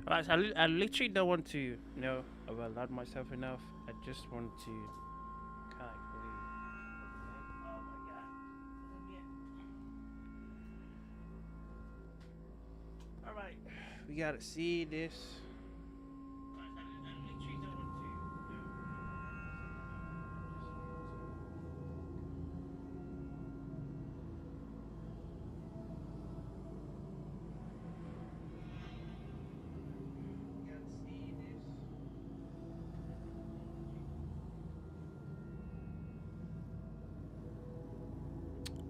Right, so I literally don't want to overload myself enough. I just want to kind of leave. Oh my god. Alright, we gotta see this. Right, I literally don't want to.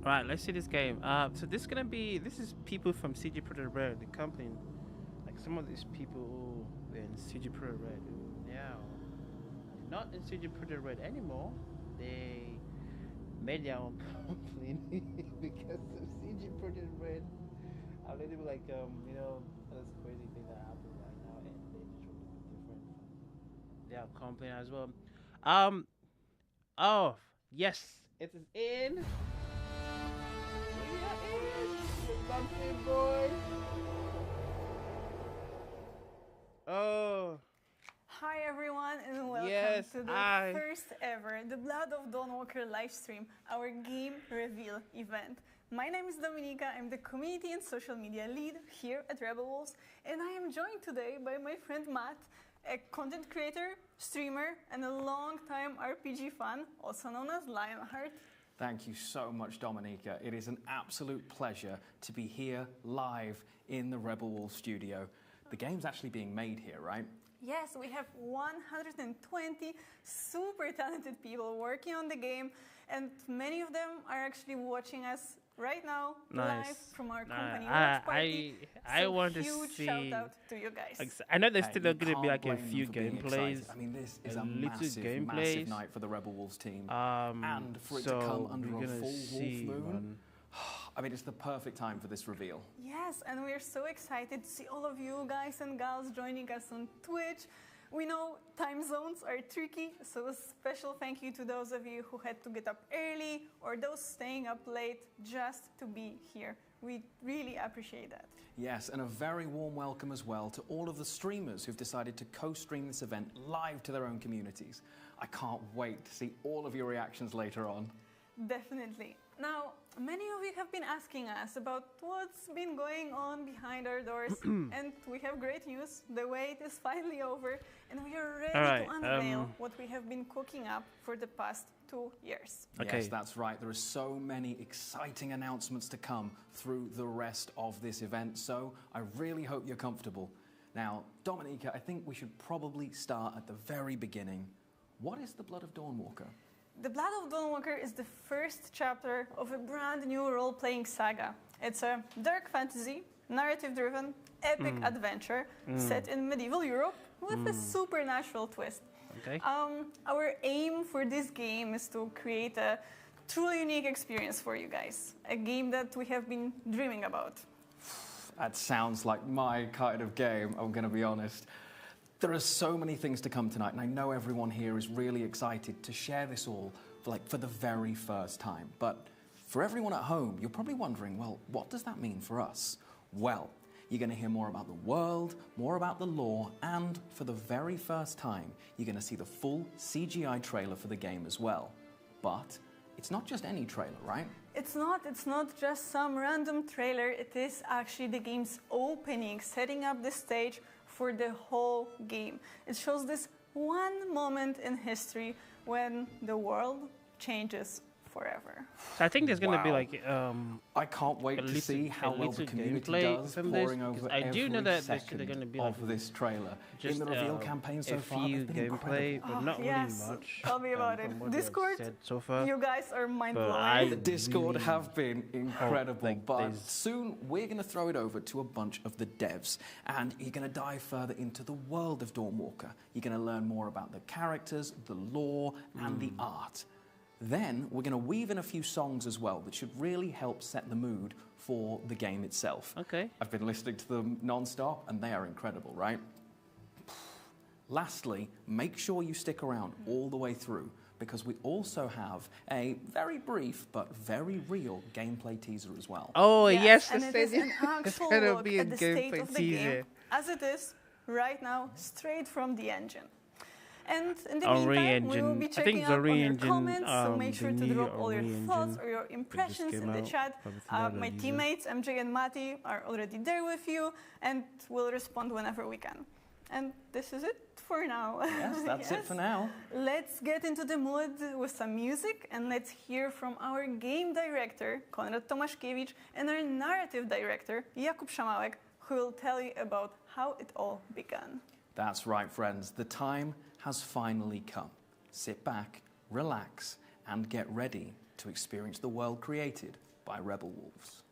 Right, let's see this game. So this is people from CG Projekt Red, the company. Like some of these people were in CG Projekt Red. Now, not in CG Projekt Red anymore. They made their own company because of CG Projekt Red. A little bit like this crazy thing that happened right now, and they just want to be different from their company as well. Oh yes, it is in. Something, boy. Oh. Hi everyone and welcome to the first ever The Blood of Dawnwalker livestream, our game reveal event. My name is Dominika, I'm the community and social media lead here at Rebel Wolves, and I am joined today by my friend Matt, a content creator, streamer, and a long-time RPG fan, also known as Lionheart. Thank you so much, Dominika. It is an absolute pleasure to be here live in the Rebel Wolf studio. The game's actually being made here, right? Yes, we have 120 super talented people working on the game, and many of them are actually watching us right now live from our company watch party. I want to see. Huge shout out to you guys. I know there's still going to be like a few gameplays. I mean, this is a massive night for the Rebel Wolves team, and for it to come under a full wolf moon. I mean, it's the perfect time for this reveal. Yes, and we're so excited to see all of you guys and gals joining us on Twitch. We know time zones are tricky, so a special thank you to those of you who had to get up early or those staying up late just to be here. We really appreciate that. Yes, and a very warm welcome as well to all of the streamers who've decided to co-stream this event live to their own communities. I can't wait to see all of your reactions later on. Definitely. Now, many of you have been asking us about what's been going on behind our doors, and we have great news. The wait is finally over, and we are ready to unveil what we have been cooking up for the past 2 years. Okay. Yes, that's right. There are so many exciting announcements to come through the rest of this event, so I really hope you're comfortable. Now, Dominika, I think we should probably start at the very beginning. What is the Blood of Dawnwalker? The Blood of Dawnwalker is the first chapter of a brand new role-playing saga. It's a dark fantasy, narrative-driven, epic adventure set in medieval Europe with a supernatural twist. Okay. Our aim for this game is to create a truly unique experience for you guys, a game that we have been dreaming about. That sounds like my kind of game, I'm going to be honest. There are so many things to come tonight, and I know everyone here is really excited to share this all for the very first time. But for everyone at home, you're probably wondering, well, what does that mean for us? Well, you're going to hear more about the world, more about the lore, and for the very first time, you're going to see the full CGI trailer for the game as well. But it's not just any trailer, right? It's not just some random trailer. It is actually the game's opening, setting up the stage for the whole game. It shows this one moment in history when the world changes forever. So I think there's going to be like I can't wait to see how well the community does pouring over I do know that there's going to be like of this trailer. Just in the reveal campaign so far, a few gameplay, but not really much. Tell me about it. Discord, so far. You guys are mind-blowing. The Discord have been incredible, but soon we're going to throw it over to a bunch of the devs, and you're going to dive further into the world of Dawnwalker. You're going to learn more about the characters, the lore, and the art. Then we're going to weave in a few songs as well that should really help set the mood for the game itself. Okay. I've been listening to them non-stop, and they are incredible, right? Lastly, make sure you stick around all the way through, because we also have a very brief but very real gameplay teaser as well. Oh, yes, and it is an actual look at the state of the game as it is right now, straight from the engine. And in the meantime, we will be checking out all your comments, so make sure to drop all your thoughts or your impressions in the chat. My teammates, MJ and Mati, are already there with you, and we'll respond whenever we can. And this is it for now. Yes, that's it for now. Let's get into the mood with some music, and let's hear from our game director, Konrad Tomaszkiewicz, and our narrative director, Jakub Szamałek, who will tell you about how it all began. That's right, friends. The time has finally come. Sit back, relax, and get ready to experience the world created by Rebel Wolves.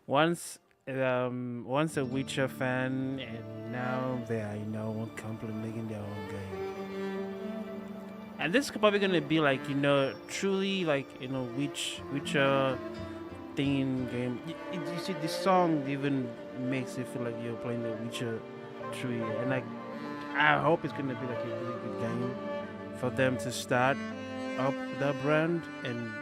Once a Witcher fan, and now they are, making their own game. And this is probably gonna be like, truly like, Witcher theme game. You see, the song even makes it feel like you're playing the Witcher 3, and like, I hope it's gonna be like a really good game for them to start up the brand, and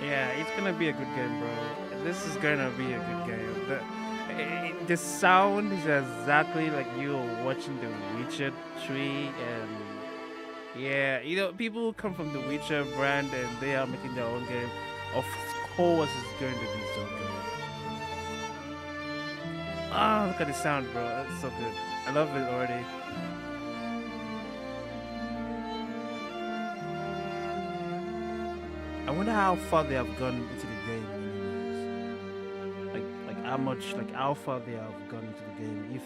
yeah, it's gonna be a good game, bro. This is gonna be a good game. The sound is exactly like you're watching The Witcher 3, and yeah, people who come from the Witcher brand and they are making their own game. Of course, it's going to be so good. Ah, look at the sound, bro. That's so good. I love it already. I wonder how far they have gone into the game. Like how far they have gone into the game. If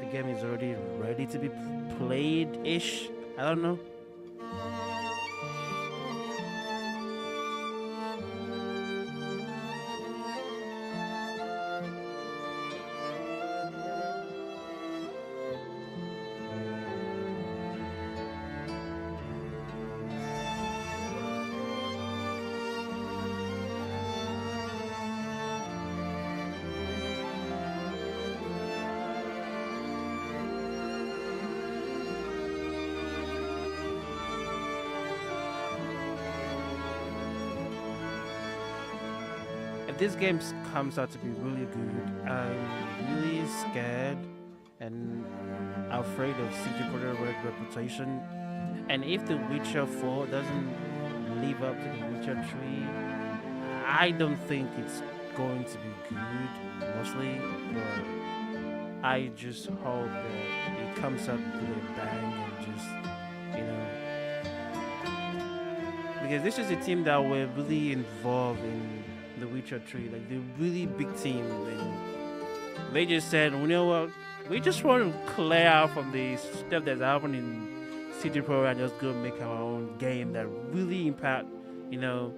the game is already ready to be played-ish, I don't know. If this game comes out to be really good, I'm really scared and afraid of CD Projekt Red reputation. And if The Witcher 4 doesn't live up to The Witcher 3, I don't think it's going to be good, mostly. But I just hope that it comes out with a bang and just, because this is a team that were really involved in The Witcher 3, like the really big team. They just said, you know what, we just want to clear out from the stuff that's happening in CD Projekt and just go make our own game that really impact, the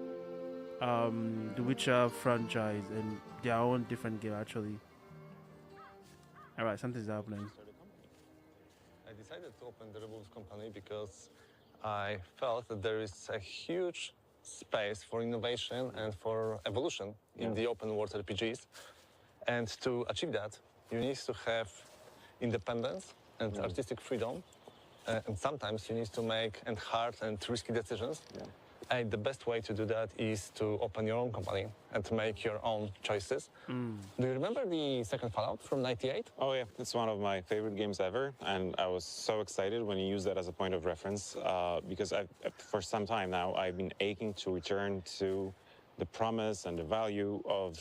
Witcher franchise and their own different game actually. Alright, something's happening. I decided to open the Rebels company because I felt that there is a huge space for innovation and for evolution in the open world RPGs. And to achieve that, you need to have independence and artistic freedom. And sometimes you need to make hard and risky decisions. And the best way to do that is to open your own company and to make your own choices. Do you remember the second Fallout from '98? Oh yeah, it's one of my favorite games ever, and I was so excited when you used that as a point of reference because for some time now I've been aching to return to the promise and the value of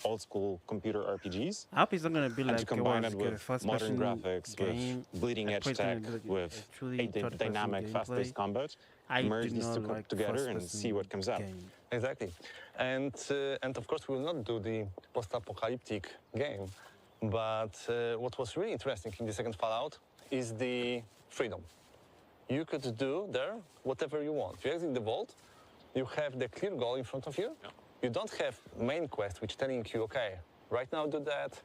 old school computer RPGs. I hope it's not gonna be and like to combine it with modern graphics, with bleeding edge tech, with a dynamic, fast-paced combat. Merge these two together and see what comes out. Exactly. And of course, we will not do the post-apocalyptic game, but what was really interesting in the second Fallout is the freedom. You could do there whatever you want. You exit the vault, you have the clear goal in front of you. Yeah. You don't have main quest which telling you, okay, right now do that,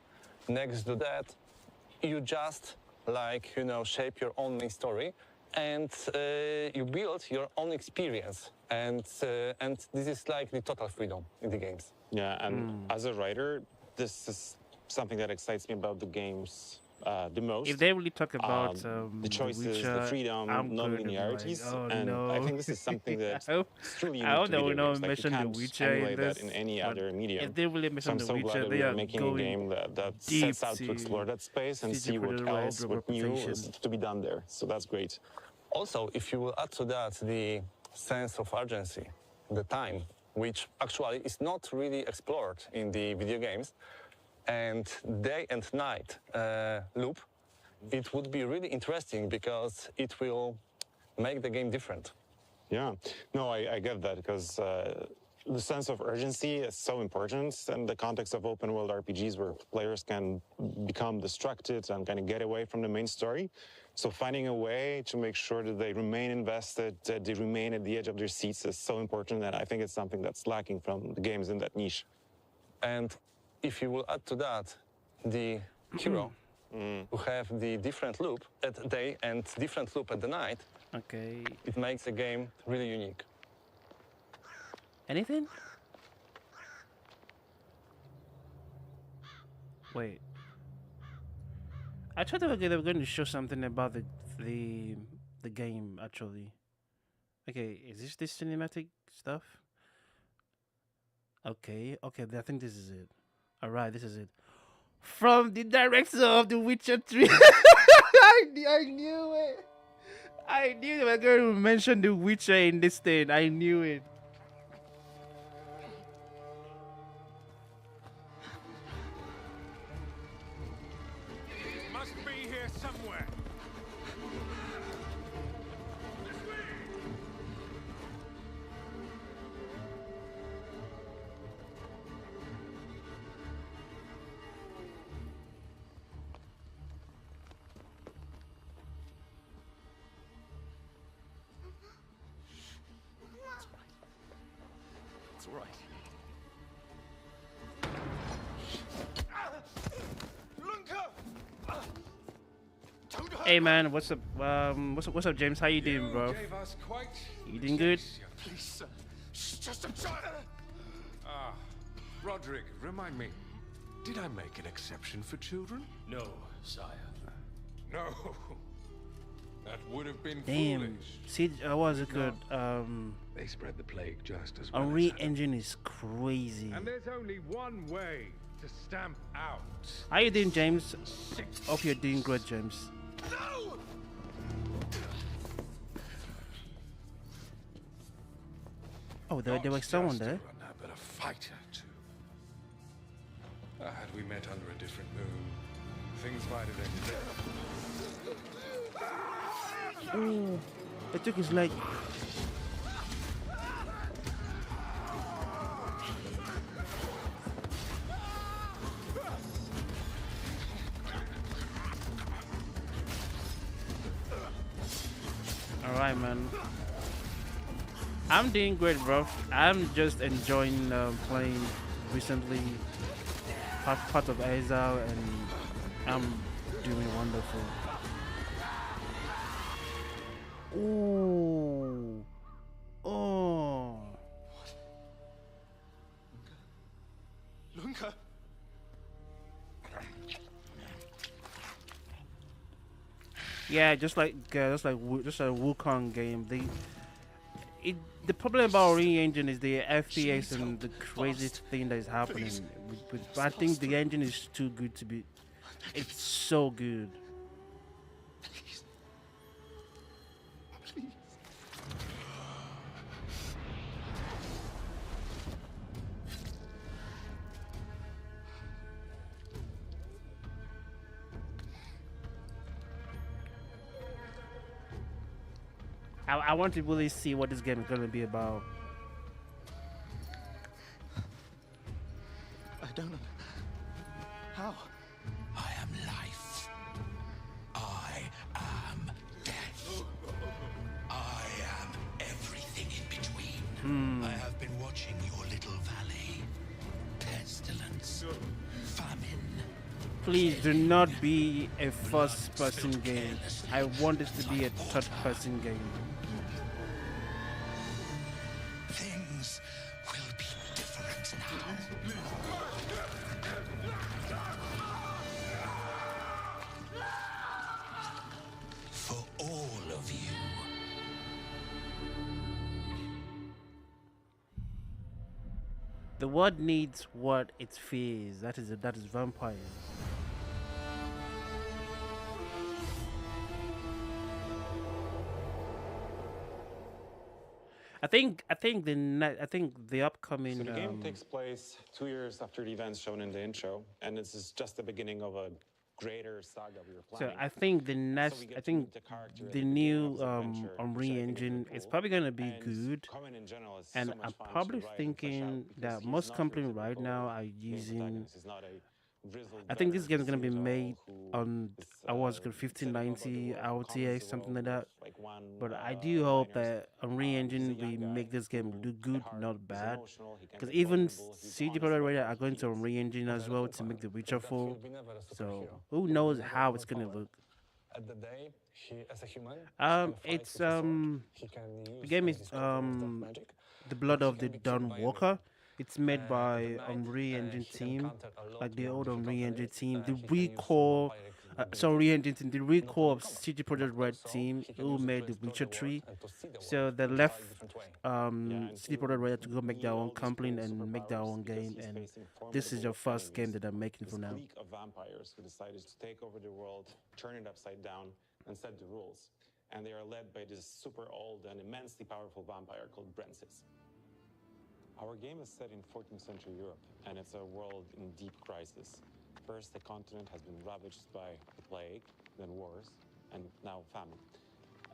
next do that. You just shape your own main story, and you build your own experience. And this is like the total freedom in the games. Yeah, and as a writer, this is something that excites me about the games the most. If they really talk about the choices, the, Witcher, the freedom, non-linearities, I think this is something that's truly unique I to don't know. video games. Like, you can't The Witcher emulate in this, that in any other medium. If they really mention so the I'm so Witcher, glad that they we are are making a game that sets out to explore that space and see what else, what new is to be done there. So that's great. Also, if you will add to that the sense of urgency, the time, which actually is not really explored in the video games, and day and night loop, it would be really interesting because it will make the game different. Yeah, no, I get that because the sense of urgency is so important in the context of open world RPGs where players can become distracted and kind of get away from the main story. So finding a way to make sure that they remain invested, that they remain at the edge of their seats is so important, and I think it's something that's lacking from the games in that niche. And if you will add to that the hero, who have the different loop at the day and different loop at the night, it makes the game really unique. Anything? Wait. I thought they were going to show something about the game actually. Okay, is this cinematic stuff? Okay, I think this is it. All right, this is it. From the director of The Witcher 3. I knew it. I knew they were going to mention The Witcher in this thing. I knew it. Must be here somewhere. It's all right. Hey man, what's up? What's up, James? How you doing, bro? You doing good? Please, sir. She's just a child. Ah, Roderick, remind me. Did I make an exception for children? No, sire. No. That would have been Damn. foolish. See, was it good? They spread the plague just as well. Unreal Engine is crazy. And there's only one way to stamp out. How you doing, James? Hope you're doing good, James. No! Oh, there was someone there. Runner, but a fighter too. Had we met under a different moon, things might have ended there. Oh, it took his leg. Alright, man. I'm doing great, bro. I'm just enjoying playing recently part of Exile, and I'm doing wonderful. Ooh. Oh. Lunka. Yeah, just like a Wukong game. the problem about Unreal Engine is the FPS and the craziest thing that is happening. I think the engine is too good to be. It's so good. Please. I want to really see what this game is going to be about. I don't know. How? I am life. I am death. I am everything in between. I have been watching your little valley. Pestilence. Famine. Please do not be a first-person game. I want this to be a third-person game. Things will be different now. For all of you. The world needs what it fears. That is vampires. I think the upcoming. So the game takes place 2 years after the events shown in the intro, and this is just the beginning of a greater saga we were planning. So I think the next, the new Unreal Engine is probably gonna be good, and I'm probably thinking that most companies right now are using. I think this game is gonna be made on I was 1590 RTA, something like that. But I do hope that Unreal Engine will make this game look good, not bad. Because even CD Projekt Red are going to Unreal Engine as well to make The Witcher 4. So who knows how it's gonna look. At the day, as a human, it's the game is The Blood of the Dawnwalker. It's made by Unreal Engine team, like the old Unreal Engine team. The recall, the recall of CD Projekt Red team who made The Witcher 3. So they left CD Projekt Red to go make their own company and make their own game. And this is your first game that I'm making for now. Of vampires who decided to take over the world, turn it upside down, and set the rules. And they are led by this super old and immensely powerful vampire called Brensis. Our game is set in 14th century Europe, and it's a world in deep crisis. First, the continent has been ravaged by the plague, then wars, and now famine.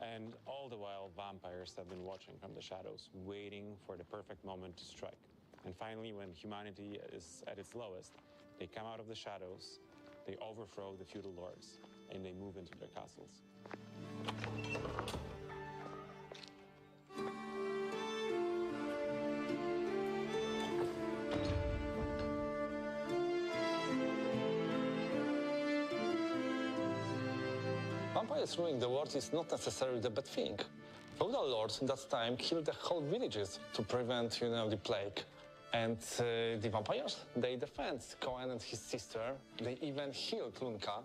And all the while, vampires have been watching from the shadows, waiting for the perfect moment to strike. And finally, when humanity is at its lowest, they come out of the shadows, they overthrow the feudal lords, and they move into their castles. Vampires ruling the world is not necessarily the bad thing. Feudal lords in that time killed the whole villages to prevent, the plague. And the vampires, they defend Cohen and his sister. They even healed Lunka.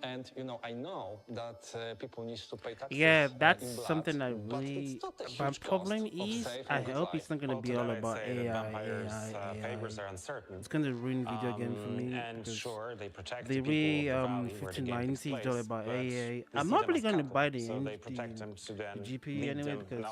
And, I know that people need to pay taxes. Yeah, that's in blood, something I really. My problem is, I hope it's not going to be all about AI. Favors are uncertain. It's going to ruin video game for me. And sure, they protect the way 1590 is all about AI. I'm not really going to buy the GPU anyway because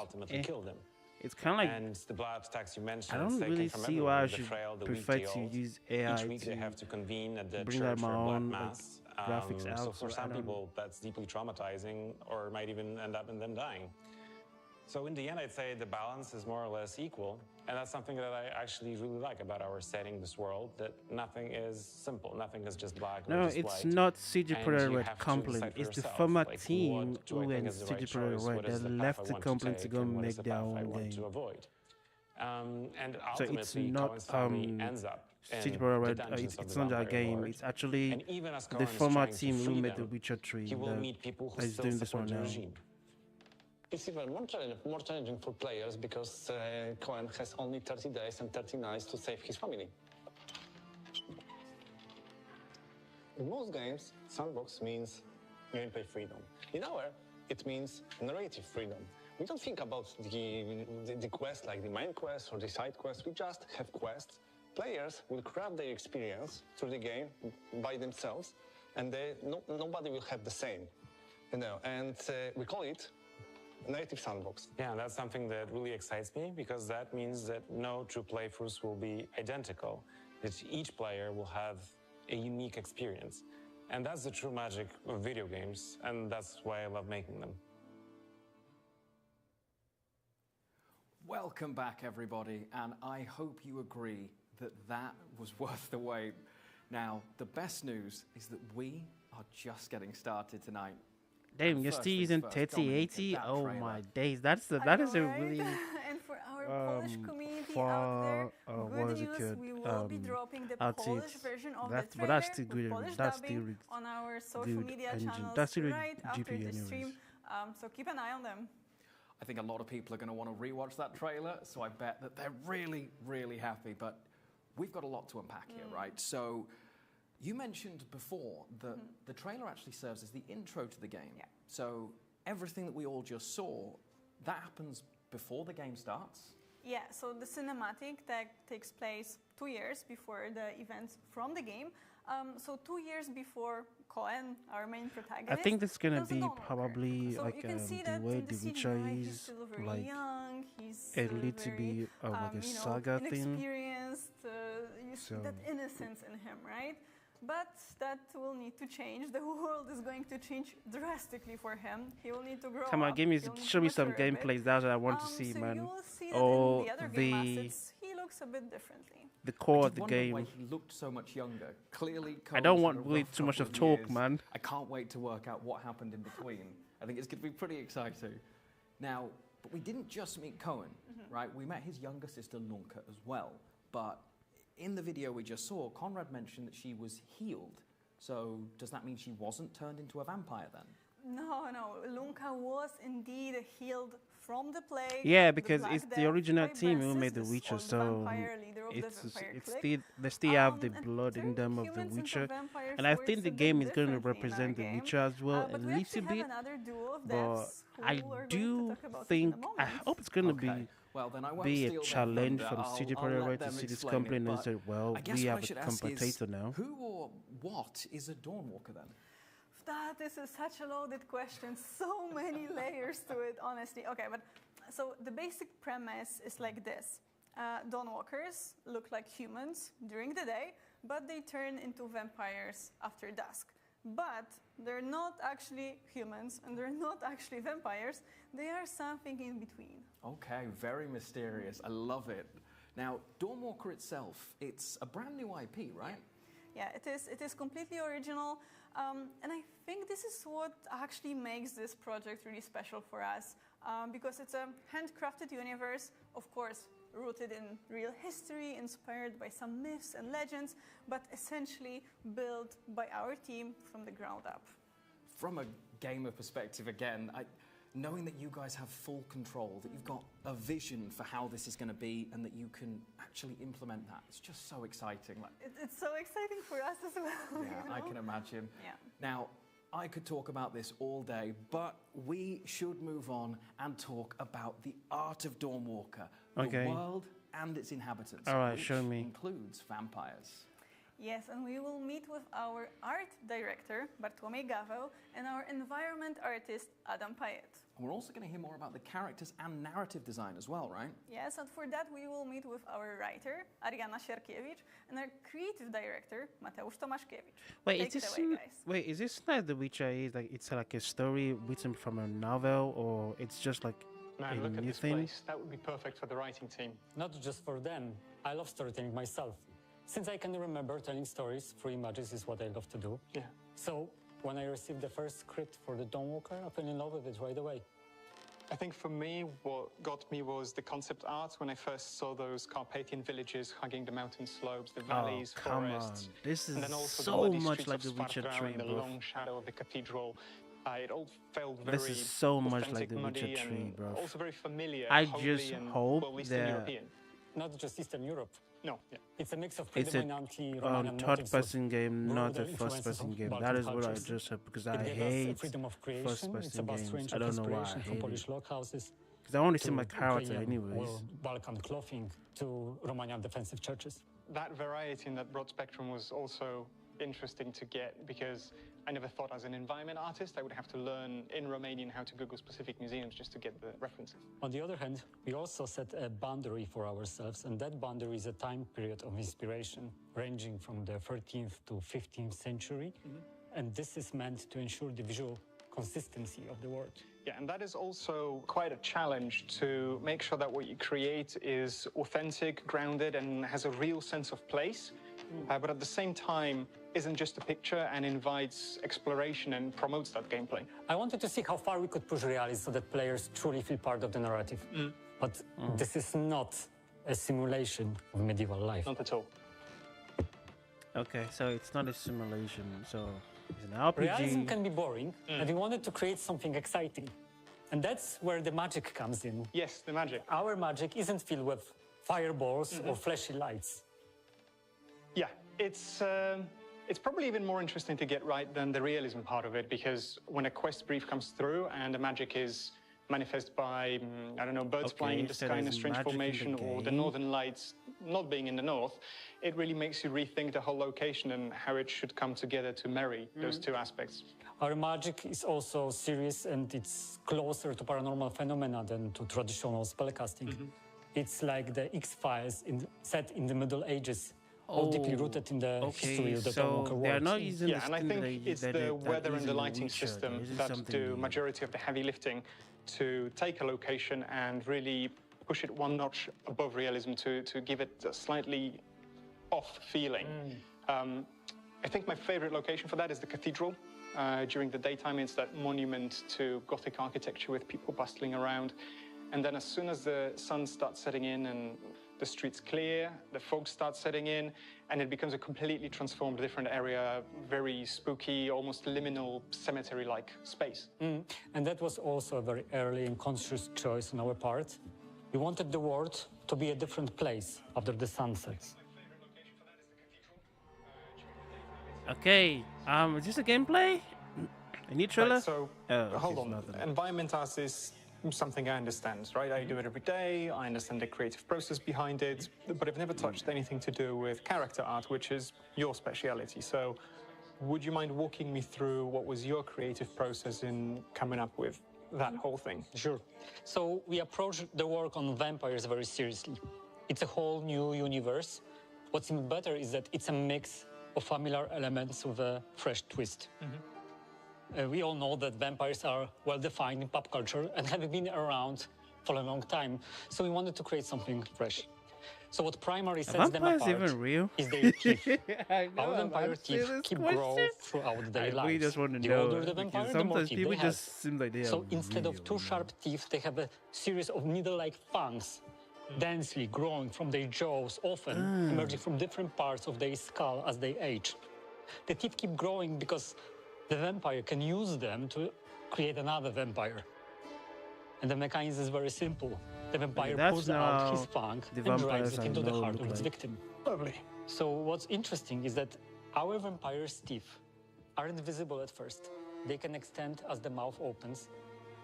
kill them. it's kind of like. And the blood tax you mentioned, I don't really see why I should prefer to use AI Each week they have to convene at the bring church out my for a blood own mass. graphics out. So for some people, that's deeply traumatizing, or might even end up in them dying. So in the end, I'd say the balance is more or less equal. And that's something that I actually really like about our setting this world, that nothing is simple. Nothing is just black or just it's white. not CD And Projekt you Red have to complaint. decide for It's the yourself, former like, team what do I who think and is the CD right Projekt choice? Red What is that the path left I the want to company to take, go and what is make the their path I own want to game. avoid? And So ultimately, it's not Cohen's family ends up CD in Projekt the Red. dungeons of It's the not their vampire game. lord. It's actually And even as the Cohen is former trying to team who free made The them, Witcher 3 he will meet people who that is still doing this support one the now. regime. It's even more challenging for players because Cohen has only 30 days and 30 nights to save his family. In most games, sandbox means gameplay freedom. In our, it means narrative freedom. we don't think about the quest like the main quest or the side quest. We just have quests. Players will craft their experience through the game by themselves, and nobody will have the same, you know. And we call it native sandbox. Yeah, that's something that really excites me, because that means that no two playthroughs will be identical. That each player will have a unique experience. And that's the true magic of video games, and that's why I love making them. Welcome back, everybody, and I hope you agree that that was worth the wait. Now, the best news is that we are just getting started tonight. Damn, you're still using 3080? Oh my days, that is a really and for our Polish community out there, good news, we will be dropping the Polish version of the trailer, that's still good. Polish That's dubbing still on our social media channels that's still right after GPU the anyways. stream. So keep an eye on them. I think a lot of people are going to want to rewatch that trailer, so I bet that they're really, really happy. But we've got a lot to unpack here, right? So you mentioned before that the trailer actually serves as the intro to the game. Yeah. So everything that we all just saw, that happens before the game starts? Yeah, so the cinematic that takes place 2 years before the events from the game. So 2 years before Cohen, our main protagonist. I think that's gonna kills a be Dawnwalker. probably So like you can see the that way in The the Witcher CGI, he's is, still very like young, he's a still little very, bit of like a saga thing. inexperienced. You see So- that innocence in him, right? But that will need to change. The world is going to change drastically for him. He will need to grow Come on, up. give me, He'll need show to me some mature a bit. gameplays. That's what I want to see, So man. you will see that Or in the other game the assets, he looks a bit differently. the core I of just the wondered why game. he looked so much younger. Clearly, I don't Cohen's want had a really rough too much couple of talk, years. man. I can't wait to work out what happened in between. I think it's going to be pretty exciting. Now, but we didn't just meet Cohen, right? We met his younger sister, Lunka, as well. But in the video we just saw, Conrad mentioned that she was healed. So does that mean she wasn't turned into a vampire then? No, Lunka was indeed healed from the plague. Yeah, the because Black it's the Death original by team who Francis, made The this Witcher, old so vampire leader of the it's vampire clique. still they still have the And blood in turning them of The humans into Witcher, vampires and I works think the a bit game is going to differently in our represent The game. Witcher as well a But we little actually bit. have another duo of But devs who I we're going to do talk about think in a I moment. hope it's going to Okay. Well, then I won't be a steal their challenge thunder. from CD I'll Projekt let Red to them see this explain it, company and but say, well, I guess we what have I should a ask is, competitor now. who or what is a Dawnwalker then? That is such a loaded question. So many layers to it, honestly. Okay, but so the basic premise is like this. Dawnwalkers look like humans during the day, but they turn into vampires after dusk. But they're not actually humans, and they're not actually vampires. They are something in between. Okay, very mysterious. I love it. Now, Dawnwalker itself, it's a brand new IP, right? Yeah, it is. It is completely original, and I think this is what actually makes this project really special for us, because it's a handcrafted universe, of course, rooted in real history, inspired by some myths and legends, but essentially built by our team from the ground up. From a gamer perspective, again, knowing that you guys have full control, that you've got a vision for how this is going to be, and that you can actually implement that, it's just so exciting. Like, It's so exciting for us as well. yeah, you know? I can imagine. Yeah. Now, I could talk about this all day, but we should move on and talk about the art of Dawnwalker, Okay. the world and its inhabitants, All right, which show me. includes vampires. Yes, and we will meet with our art director, Bartłomiej Gaweł, and our environment artist, Adam Payet. And we're also going to hear more about the characters and narrative design as well, right? Yes, and for that we will meet with our writer, Ariana Sierkiewicz, and our creative director, Mateusz Tomaszkiewicz. Wait, Take is it this away, guys. is this like The Witcher is like it's like a story written from a novel, or it's just like Man, a look at new this thing? place. That would be perfect for the writing team. Not just for them. I love storytelling myself. Since I can remember, telling stories through images is what I love to do. Yeah. So when I received the first script for the Dawnwalker, I fell in love with it right away. I think for me, what got me was the concept art when I first saw those Carpathian villages hugging the mountain slopes, the valleys, Oh, come forests. on. This and then is also so the muddy much streets like of The Witcher Sparta 3, and the bro. long shadow of the cathedral. It all felt very This is so much like authentic, The Witcher muddy, 3, and bro. also very familiar, I homely just and, hope well, Eastern that- European. Not just Eastern Europe. No, yeah. It's a mix of It's a predominantly Romanian motifs with third-person game, not a broader influences first-person of game. Balkan That is what I cultures. just said because It I gave us a hate freedom of creation. It's a first-person vast games. range I of don't know why I inspiration from hate Polish it. log houses, Because I only see my character Ukrainian anyways. or Balkan clothing to Romanian defensive churches. That variety in that broad spectrum was also interesting to get because I never thought as an environment artist I would have to learn in Romanian how to Google specific museums just to get the references. On the other hand, we also set a boundary for ourselves, and that boundary is a time period of inspiration ranging from the 13th to 15th century. And this is meant to ensure the visual consistency of the world. Yeah, and that is also quite a challenge to make sure that what you create is authentic, grounded, and has a real sense of place, but at the same time isn't just a picture and invites exploration and promotes that gameplay. I wanted to see how far we could push realism so that players truly feel part of the narrative. But this is not a simulation of medieval life. Not at all. Okay, so it's not a simulation, so it's an RPG. Realism can be boring, and we wanted to create something exciting. And that's where the magic comes in. Yes, the magic. Our magic isn't filled with fireballs or flashy lights. Yeah, it's probably even more interesting to get right than the realism part of it, because when a quest brief comes through and the magic is manifest by, I don't know, birds flying in the sky in a strange formation or the northern lights not being in the north, it really makes you rethink the whole location and how it should come together to marry those two aspects. Our magic is also serious and it's closer to paranormal phenomena than to traditional spellcasting. It's like the X-Files set in the Middle Ages, all deeply rooted in the history of the Dawnwalker world. They are not using and I think it's the weather and the lighting system that do majority of the heavy lifting to take a location and really push it one notch above realism to give it a slightly off feeling. I think my favorite location for that is the cathedral. During the daytime, it's that monument to Gothic architecture with people bustling around. And then as soon as the sun starts setting in and the streets clear, the fog starts setting in, and it becomes a completely transformed, different area, very spooky, almost liminal, cemetery-like space. And that was also a very early and conscious choice on our part. We wanted the world to be a different place after the sun sets. Okay, is this a gameplay? A new trailer? Right, so, hold on. Environment art is something I understand, right? I do it every day, I understand the creative process behind it, but I've never touched anything to do with character art, which is your speciality. So would you mind walking me through what was your creative process in coming up with that whole thing? Sure. So we approach the work on vampires very seriously. It's a whole new universe. What's even better is that it's a mix of familiar elements with a fresh twist. We all know that vampires are well-defined in pop culture and have been around for a long time. So we wanted to create something fresh. So what primarily sets them apart even real? is their teeth. Our vampire teeth keep growing throughout their lives. We just want to the know, older the vampire, the more teeth people they have. just seem like they So are instead of two sharp teeth, they have a series of needle-like fangs, densely growing from their jaws, often emerging from different parts of their skull as they age. The teeth keep growing because the vampire can use them to create another vampire. And the mechanism is very simple. The vampire pulls out his fang and drives it into the heart of its victim. Lovely. So what's interesting is that our vampire's teeth aren't visible at first. They can extend as the mouth opens,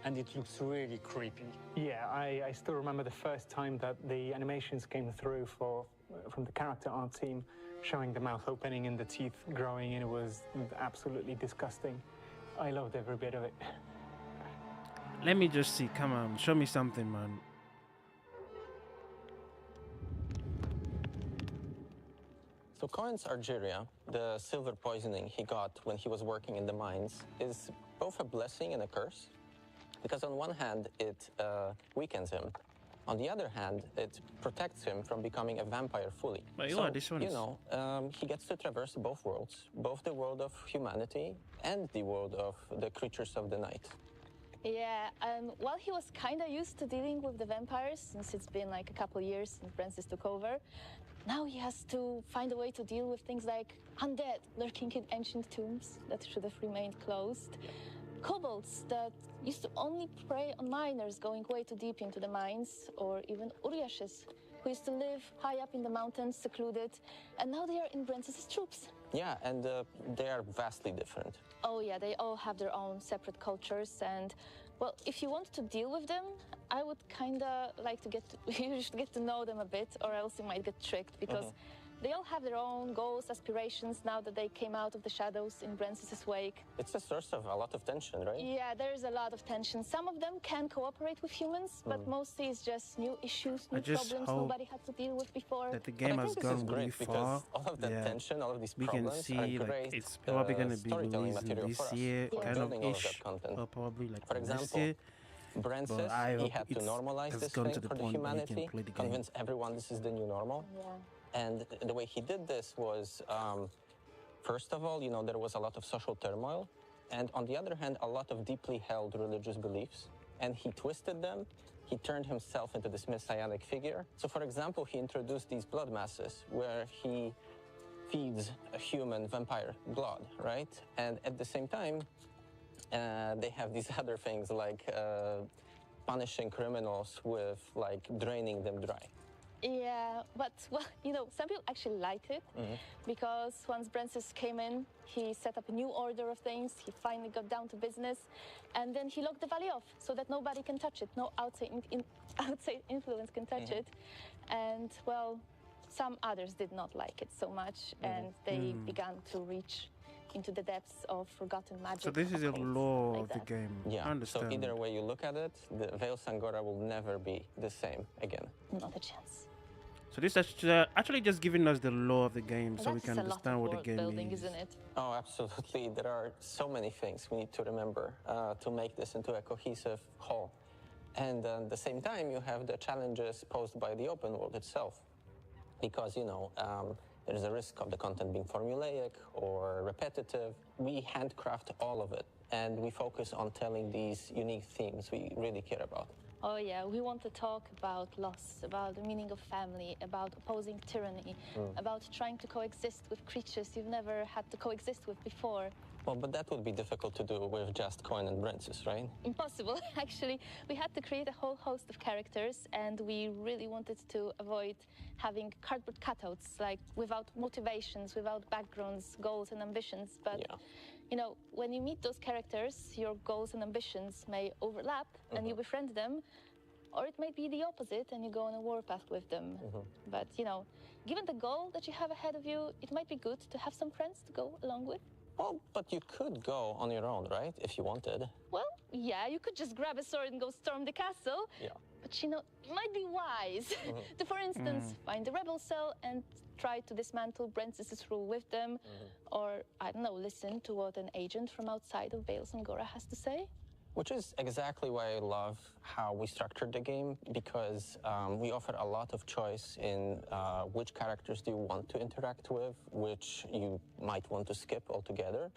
and it looks really creepy. Yeah, I still remember the first time that the animations came through from the character art team, showing the mouth opening and the teeth growing, and it was absolutely disgusting. I loved every bit of it. Let me just see. Come on, show me something, man. So Cohen's Argyria, the silver poisoning he got when he was working in the mines, is both a blessing and a curse. Because on one hand, it weakens him. On the other hand, it protects him from becoming a vampire fully. But he gets to traverse both worlds, both the world of humanity and the world of the creatures of the night. Yeah, while he was kind of used to dealing with the vampires, since it's been like a couple years since Francis took over, now he has to find a way to deal with things like undead lurking in ancient tombs that should have remained closed, kobolds that used to only prey on miners going way too deep into the mines, or even Uriashes, who used to live high up in the mountains, secluded, and now they are in Francis's troops. Yeah, and they are vastly different. Oh yeah, they all have their own separate cultures, and Well, if you want to deal with them, I would kind of like to you should get to know them a bit, or else you might get tricked, because they all have their own goals, aspirations, now that they came out of the shadows in Brensis's wake. It's a source of a lot of tension, right? Yeah, there's a lot of tension. Some of them can cooperate with humans, but mostly it's just new issues, new problems nobody had to deal with before. That the game has gone really far. All of that tension, all of these we problems can see are like great, it's probably going to be released this year, kind of ish, or probably like for example, this year. Brancis, he had to normalize this thing for the humanity, convince everyone this is the new normal. Yeah. And the way he did this was, first of all, there was a lot of social turmoil, and on the other hand, a lot of deeply held religious beliefs. And he twisted them. He turned himself into this messianic figure. So, for example, he introduced these blood masses where he feeds a human vampire blood, right? And at the same time, they have these other things like punishing criminals with like draining them dry. Yeah, but well, some people actually liked it because once Brancis came in, he set up a new order of things. He finally got down to business, and then he locked the valley off so that nobody can touch it. No outside influence can touch it. And well, some others did not like it so much, and they began to reach into the depths of forgotten magic. So this is a law of the game. Yeah. I understand. So either way you look at it, the Veil Sangora will never be the same again. Not a chance. So this is actually just giving us the law of the game, so we can understand what the game building, is. Isn't it? Oh, absolutely. There are so many things we need to remember to make this into a cohesive whole. And at the same time, you have the challenges posed by the open world itself. Because, there's a risk of the content being formulaic or repetitive. We handcraft all of it, and we focus on telling these unique themes we really care about. Oh yeah, we want to talk about loss, about the meaning of family, about opposing tyranny, about trying to coexist with creatures you've never had to coexist with before. Well, but that would be difficult to do with just Coin and Brancis, right? Impossible, actually. We had to create a whole host of characters, and we really wanted to avoid having cardboard cutouts, like without motivations, without backgrounds, goals, and ambitions. But, when you meet those characters, your goals and ambitions may overlap, and you befriend them, or it might be the opposite, and you go on a warpath with them. But, given the goal that you have ahead of you, it might be good to have some friends to go along with. Well, but you could go on your own, right? If you wanted. Well, yeah, you could just grab a sword and go storm the castle. Yeah. But, it might be wise to, for instance, find the rebel cell and try to dismantle Brancis's rule with them. Or, I don't know, listen to what an agent from outside of Veil Sangora has to say. Which is exactly why I love how we structured the game, because we offer a lot of choice in which characters do you want to interact with, which you might want to skip altogether.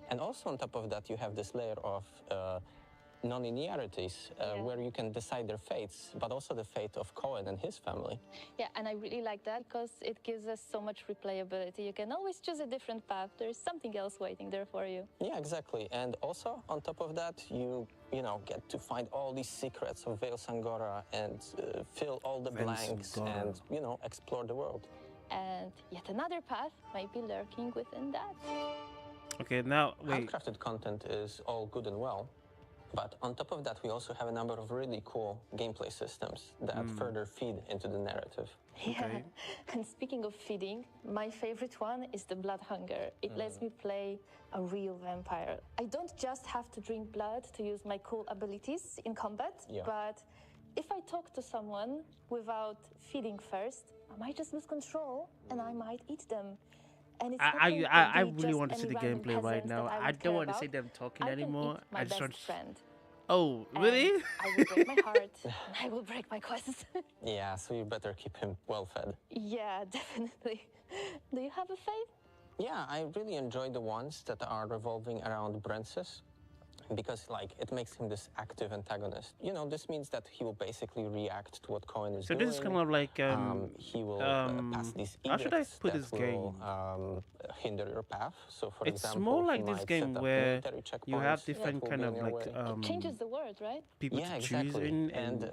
And also on top of that, you have this layer of non-linearities where you can decide their fates, but also the fate of Cohen and his family. Yeah, and I really like that because it gives us so much replayability. You can always choose a different path. There's something else waiting there for you. Yeah, exactly. And also, on top of that, you get to find all these secrets of Veil Sangora and fill all the blanks and, explore the world. And yet another path might be lurking within that. Okay, now, wait. Handcrafted content is all good and well, but on top of that, we also have a number of really cool gameplay systems that further feed into the narrative. Yeah, and speaking of feeding, my favorite one is the blood hunger. It lets me play a real vampire. I don't just have to drink blood to use my cool abilities in combat, but if I talk to someone without feeding first, I might just lose control and I might eat them. And it's I really want to see the gameplay right now. I don't want to see them talking anymore. I just want friend. Oh, really? I will break my heart and I will break my quest. Yeah, so you better keep him well fed. Yeah, definitely. Do you have a fave? Yeah, I really enjoy the ones that are revolving around Brancis, because it makes him this active antagonist. This means that he will basically react to what Cohen is doing. So this is kind of like he will pass these edicts how should I put this game? Hinder your path. So for it's example, more like this game where you have different kind of it changes the world, right? People to choose in, and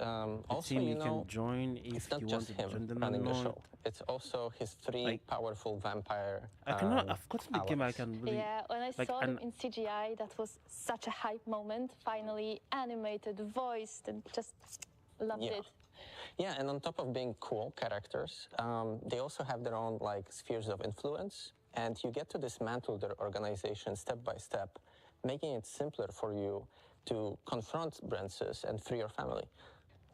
also you can join if you want to join them running the or show. It's also his three powerful vampire. I've forgotten the game I can really. Yeah, when I I saw them in CGI, that was such a hype moment. Finally animated, voiced, and just loved it. Yeah, and on top of being cool characters, they also have their own like spheres of influence, and you get to dismantle their organization step by step, making it simpler for you to confront Brancis and free your family.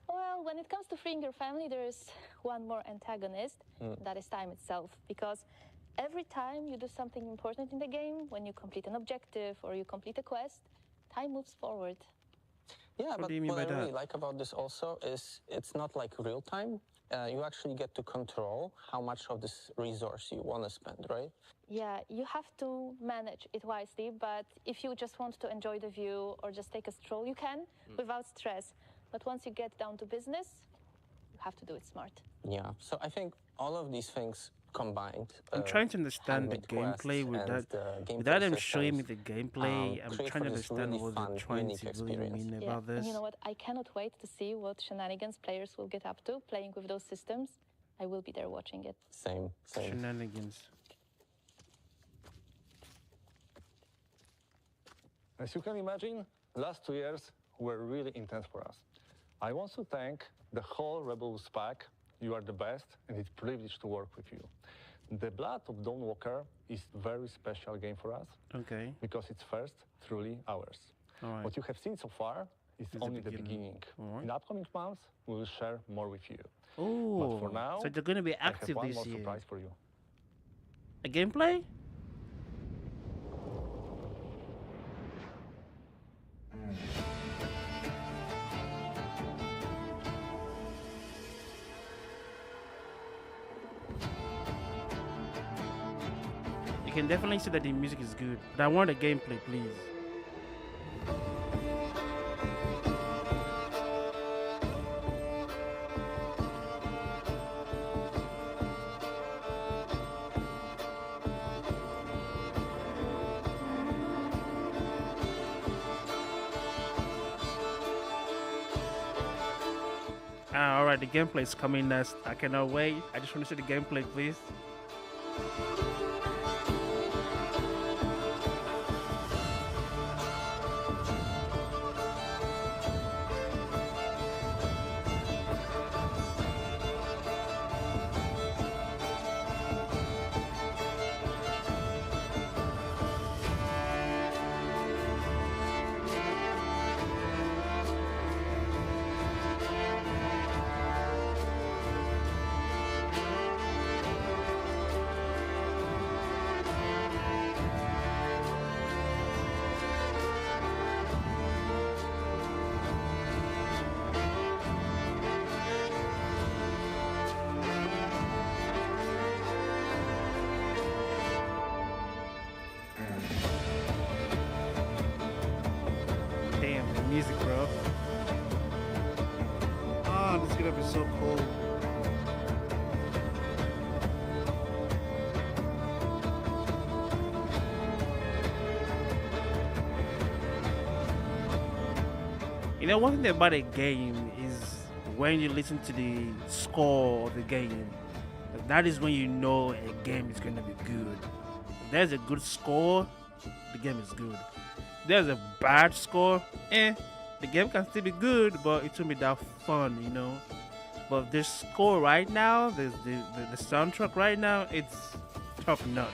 Well, when it comes to freeing your family, there is one more antagonist, that is time itself, because every time you do something important in the game, when you complete an objective or you complete a quest, time moves forward. Yeah, but what I really like about this also is it's not like real time. You actually get to control how much of this resource you want to spend, right? Yeah, you have to manage it wisely, but if you just want to enjoy the view or just take a stroll, you can without stress. But once you get down to business, you have to do it smart. Yeah, so I think all of these things combined. I'm trying to understand the gameplay without them showing me the gameplay. I'm trying to understand what they're trying to really mean about this. And you know what? I cannot wait to see what shenanigans players will get up to playing with those systems. I will be there watching it. Same. Shenanigans. As you can imagine, last 2 years were really intense for us. I want to thank the whole Rebels pack. You are the best, and it's a privilege to work with you. The Blood of Dawnwalker is a very special game for us. Okay. Because it's first truly ours. All right. What you have seen so far is only the beginning. Right. In upcoming months, we will share more with you. Oh, but for now, so they're going to be active I have this one more year. surprise for you. A gameplay? You can definitely see that the music is good, but I want a gameplay, please. Alright, the gameplay is coming next. I cannot wait. I just want to see the gameplay, please. Music, bro. Oh, this is gonna be so cool. You know, one thing about a game is when you listen to the score of the game, that is when you know a game is gonna be good. If there's a good score, the game is good. There's a bad score, the game can still be good, but it won't be that fun, you know. But the score right now, the soundtrack right now, it's top notch.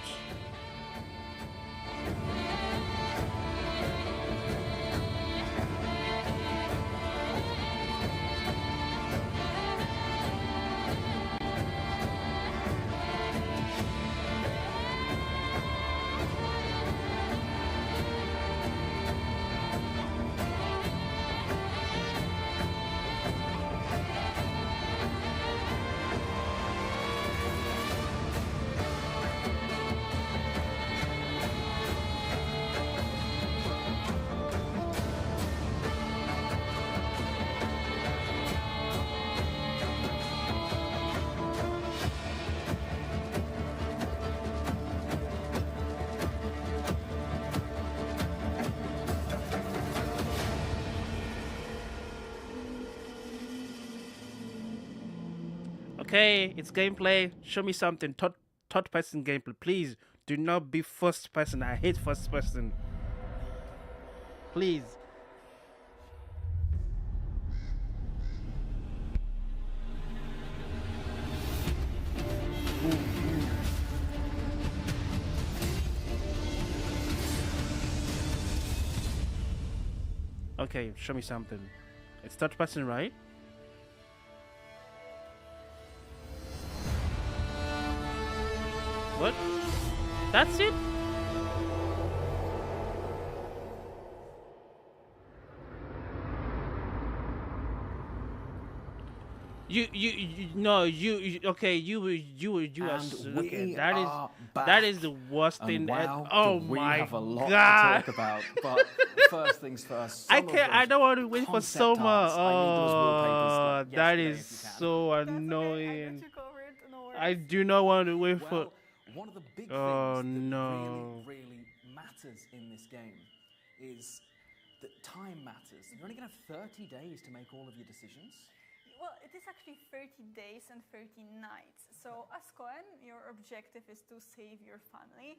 Okay, it's gameplay. Show me something. Third person gameplay. Please Do not be first person. I hate first person. Please. Okay, show me something. It's third person, right? What? That's it? Okay, that is the worst thing. Wow, we have a lot to talk about, but first things first. I don't want to wait for summer. Oh, that is so annoying. I do not want to wait for. One of the big things that really matters in this game is that time matters. You're only going to have 30 days to make all of your decisions. Well, it is actually 30 days and 30 nights. So as Cohen, your objective is to save your family.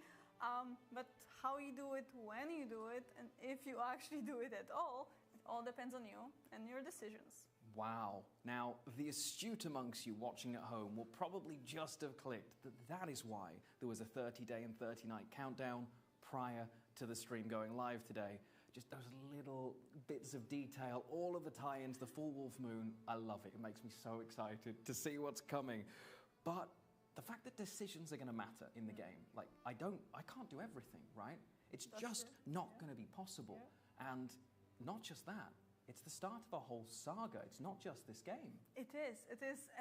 But how you do it, when you do it, and if you actually do it at all, it all depends on you and your decisions. Wow. Now, the astute amongst you watching at home will probably just have clicked that is why there was a 30-day and 30-night countdown prior to the stream going live today. Just those little bits of detail, all of the tie-ins, the full wolf moon, I love it. It makes me so excited to see what's coming. But the fact that decisions are going to matter in the game, like I can't do everything, right? It's just not going to be possible. Yeah. And not just that, it's the start of a whole saga. It's not just this game. It is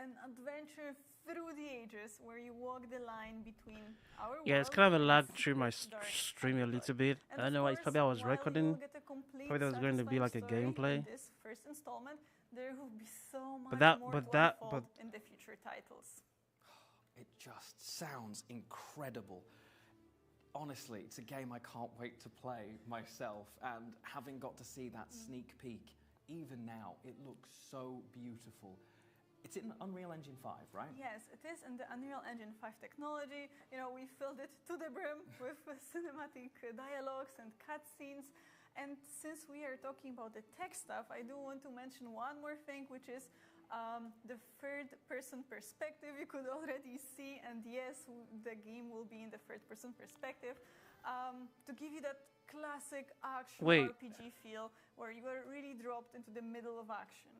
an adventure through the ages where you walk the line between our world. Yeah, it's kind of a lag through my stream a little bit. I don't know why. It's probably I was recording. Probably there was going to be like a gameplay. This first installment, there will be so much more in the future titles. It just sounds incredible. Honestly, it's a game I can't wait to play myself, and having got to see that sneak peek, even now, it looks so beautiful. It's in Unreal Engine 5, right? Yes, it is in the Unreal Engine 5 technology. You know, we filled it to the brim with cinematic dialogues and cutscenes. And since we are talking about the tech stuff, I do want to mention one more thing, which is the third-person perspective. You could already see, and yes, the game will be in the third-person perspective, to give you that classic action RPG feel, where you are really dropped into the middle of action.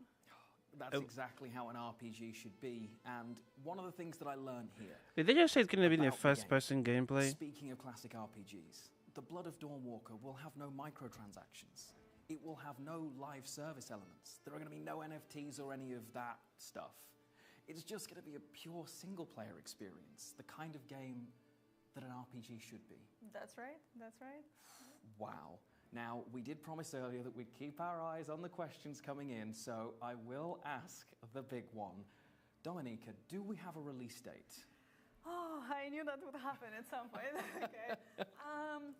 That's exactly how an RPG should be, and one of the things that I learned here... Did they just say it's going to be in the first-person gameplay? Speaking of classic RPGs, the Blood of Dawnwalker will have no microtransactions. It will have no live service elements. There are going to be no NFTs or any of that stuff. It's just going to be a pure single-player experience, the kind of game that an RPG should be. That's right, that's right. Wow. Now, we did promise earlier that we'd keep our eyes on the questions coming in, so I will ask the big one. Dominika, do we have a release date? Oh, I knew that would happen at some point. Okay.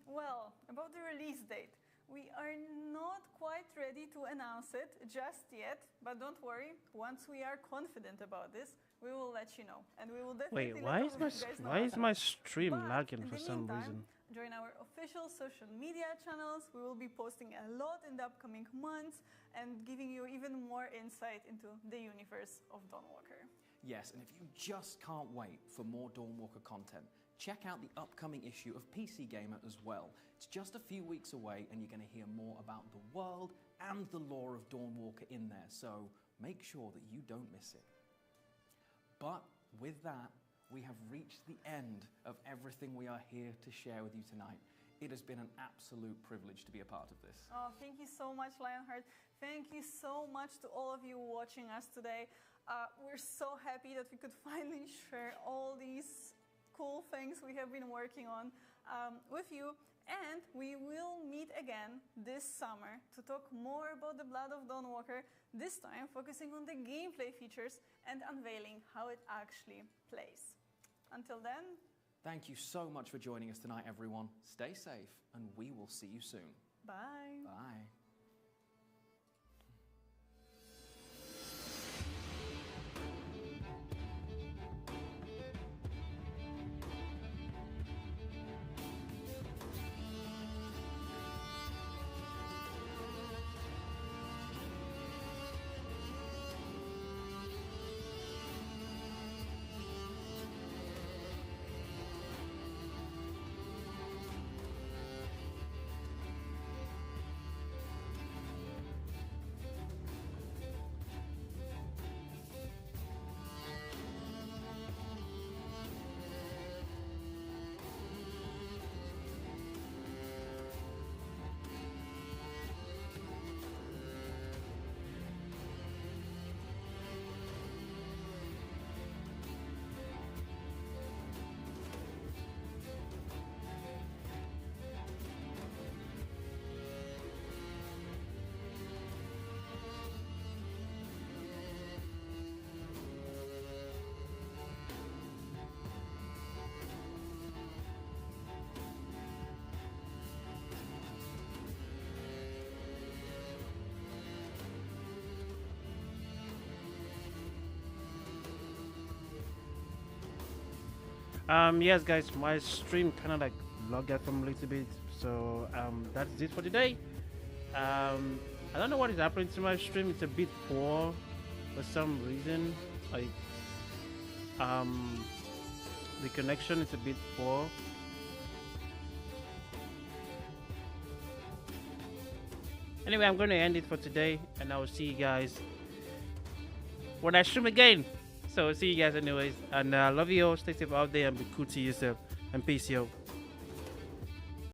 Well, about the release date. We are not quite ready to announce it just yet, but don't worry. Once we are confident about this, we will let you know, and we will definitely. Wait, why is my stream lagging for some reason? Join our official social media channels. We will be posting a lot in the upcoming months and giving you even more insight into the universe of Dawnwalker. Yes, and if you just can't wait for more Dawnwalker content, check out the upcoming issue of PC Gamer as well. It's just a few weeks away, and you're going to hear more about the world and the lore of Dawnwalker in there, so make sure that you don't miss it. But with that, we have reached the end of everything we are here to share with you tonight. It has been an absolute privilege to be a part of this. Oh, thank you so much, Lionheart. Thank you so much to all of you watching us today. We're so happy that we could finally share all these cool things we have been working on with you. And we will meet again this summer to talk more about the Blood of Dawnwalker, this time focusing on the gameplay features and unveiling how it actually plays. Until then... Thank you so much for joining us tonight, everyone. Stay safe, and we will see you soon. Bye. Bye. Yes, guys, my stream kind of like logged out from a little bit, so that's it for today. I don't know what is happening to my stream. It's a bit poor for some reason. Like the connection is a bit poor. Anyway, I'm going to end it for today, and I will see you guys when I stream again. So see you guys anyways, and I love you all. Stay safe out there and be cool to yourself, and peace, yo.